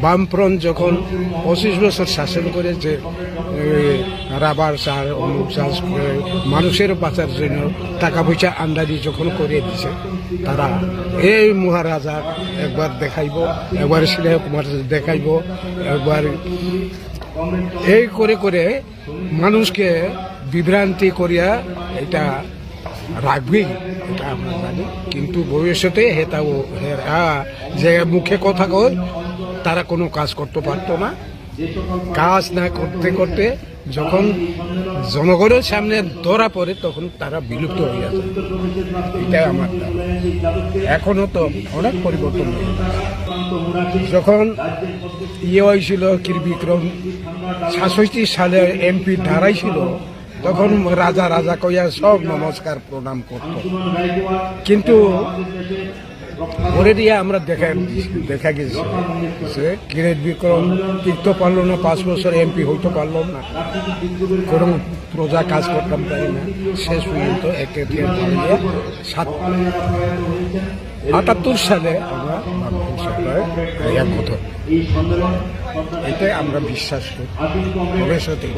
বামফ্রন্ট যখন 25 বছর শাসন করেছে, রাবার চাষ, অমুক চাষ করে মানুষের বাঁচার জন্য টাকা পয়সা আমদানি যখন করে দিছে, তারা এই মহারাজা একবার দেখাইব, একবার শ্রেয় কুমার দেখাইব, একবার এই করে করে মানুষকে বিভ্রান্তি করিয়া এটা রাখবেই, এটা আমরা জানি। কিন্তু ভবিষ্যতে হেরা যে মুখে কথা কয়, তারা কোনো কাজ করতে পারতো না। কাজ না করতে করতে যখন জনগণের সামনে ধরা পড়ে, তখন তারা বিলুপ্ত হয়ে যায়। এটাই আমার দাবি। এখনো তো অনেক পরিবর্তন হয়েছে। যখন হয়েছিল বিক্রম 66 সালে এমপি দাঁড়াইছিল, তখন রাজা রাজা কইয়া সব নমস্কার প্রণাম করত। কিন্তু পরে দিয়ে আমরা দেখা গেছে যে কিরিট বিক্রম টিকতে পারলো না, 5 বছর এমপি হইতে পারল না, কোনো প্রজা কাজ করতাম পারি না। শেষ পর্যন্ত 78 সালে আমরা একমত। এটাই আমরা বিশ্বাস করি ভবিষ্যতে।